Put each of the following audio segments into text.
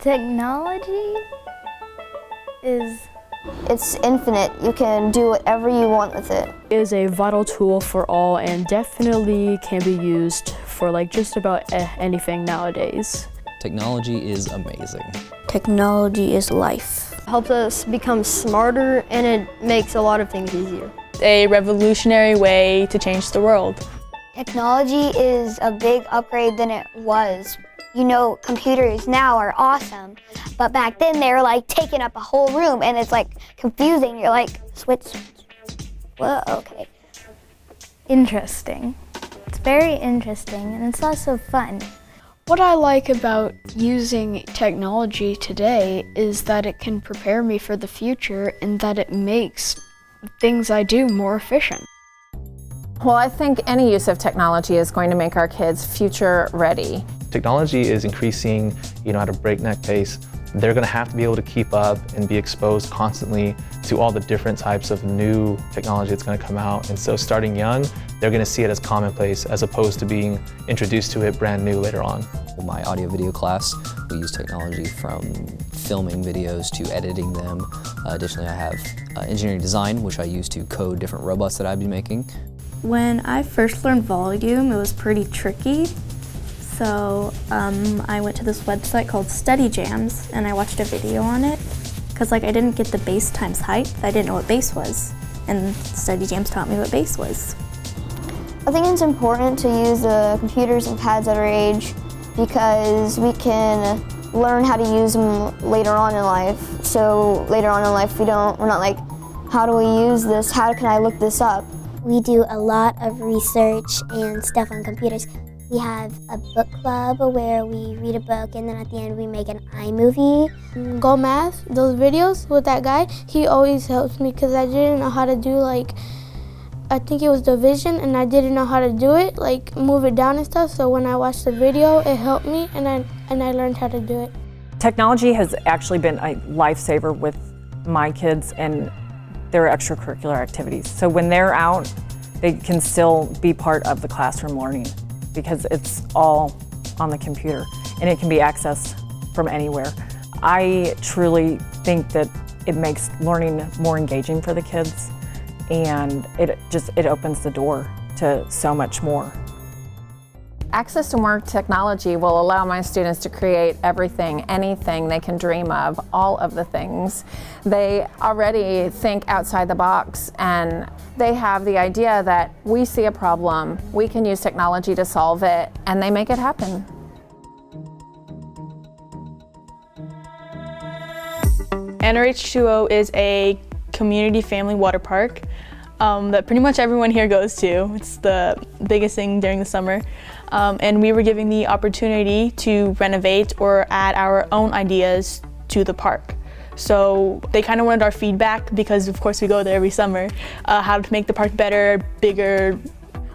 Technology it's infinite. You can do whatever you want with it. It is a vital tool for all and definitely can be used for like just about anything nowadays. Technology is amazing. Technology is life. It helps us become smarter and it makes a lot of things easier. A revolutionary way to change the world. Technology is a big upgrade than it was. You know, computers now are awesome, but back then they were like taking up a whole room and it's like confusing. You're like, switch. Whoa, okay. interesting. It's very interesting and it's also fun. What I like about using technology today is that it can prepare me for the future and that it makes things I do more efficient. Well, I think any use of technology is going to make our kids future ready. Technology is increasing, at a breakneck pace. They're going to have to be able to keep up and be exposed constantly to all the different types of new technology that's going to come out. And so starting young, they're going to see it as commonplace as opposed to being introduced to it brand new later on. My audio video class, we use technology from filming videos to editing them. Additionally, I have engineering design, which I use to code different robots that I'd be making. When I first learned Volume, it was pretty tricky. So I went to this website called Study Jams and I watched a video on it because I didn't get the bass times height. I didn't know what bass was, and Study Jams taught me what bass was. I think it's important to use the computers and pads at our age because we can learn how to use them later on in life. So later on in life, we're not like, how do we use this? How can I look this up? We do a lot of research and stuff on computers. We have a book club where we read a book and then at the end we make an iMovie. Go Math, those videos with that guy, he always helps me because I didn't know how to do I think it was division and I didn't know how to do it, move it down and stuff. So when I watched the video, it helped me and I learned how to do it. Technology has actually been a lifesaver with my kids and their extracurricular activities. So when they're out, they can still be part of the classroom learning because it's all on the computer and it can be accessed from anywhere. I truly think that it makes learning more engaging for the kids and it opens the door to so much more. Access to more technology will allow my students to create everything, anything they can dream of, all of the things. They already think outside the box and they have the idea that we see a problem, we can use technology to solve it, and they make it happen. NRH2O is a community family water park that pretty much everyone here goes to. It's the biggest thing during the summer. And we were given the opportunity to renovate or add our own ideas to the park. So they kind of wanted our feedback because of course we go there every summer, how to make the park better, bigger.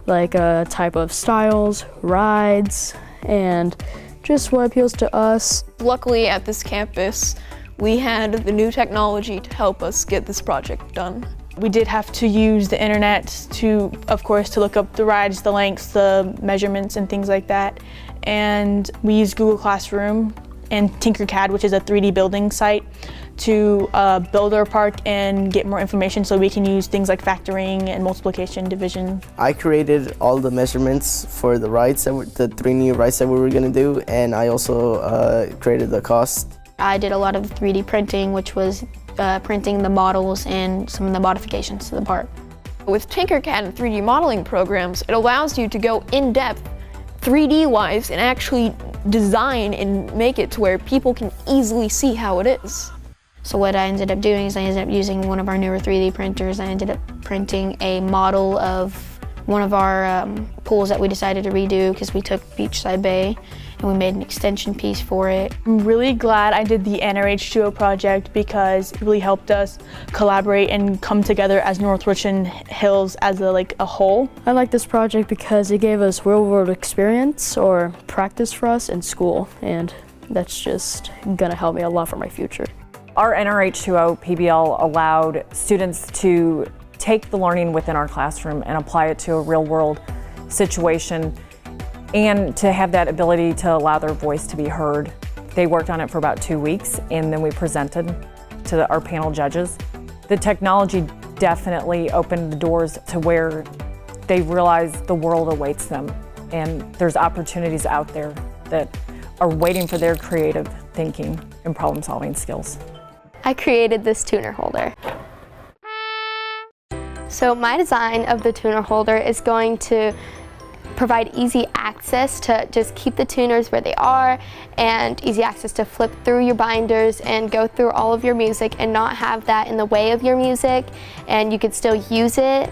Like a type of styles, rides, and just what appeals to us. Luckily at this campus, we had the new technology to help us get this project done. We did have to use the internet to look up the rides, the lengths, the measurements and things like that. And we used Google Classroom and Tinkercad, which is a 3D building site, to build our park and get more information so we can use things like factoring and multiplication, division. I created all the measurements for the rides, the 3 new rides that we were going to do, and I also created the cost. I did a lot of 3D printing, which was printing the models and some of the modifications to the park. With Tinkercad and 3D modeling programs, it allows you to go in depth 3D-wise and actually design and make it to where people can easily see how it is. So what I ended up doing is I ended up using one of our newer 3D printers. I ended up printing a model of one of our pools that we decided to redo because we took Beachside Bay and we made an extension piece for it. I'm really glad I did the NRH2O project because it really helped us collaborate and come together as North Richland Hills as a whole. I like this project because it gave us real-world experience or practice for us in school, and that's just gonna help me a lot for my future. Our NRH2O PBL allowed students to take the learning within our classroom and apply it to a real-world situation and to have that ability to allow their voice to be heard They worked on it for about 2 weeks, and then we presented to our panel judges. The technology definitely opened the doors to where they realize the world awaits them, and there's opportunities out there that are waiting for their creative thinking and problem-solving skills. I created this tuner holder. So my design of the tuner holder is going to provide easy access to just keep the tuners where they are, and easy access to flip through your binders and go through all of your music and not have that in the way of your music, and you could still use it.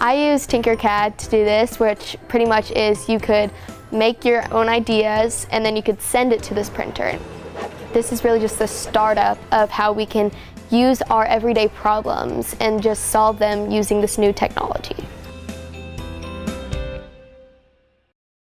I use Tinkercad to do this, which pretty much is you could make your own ideas and then you could send it to this printer. This is really just the startup of how we can use our everyday problems and just solve them using this new technology.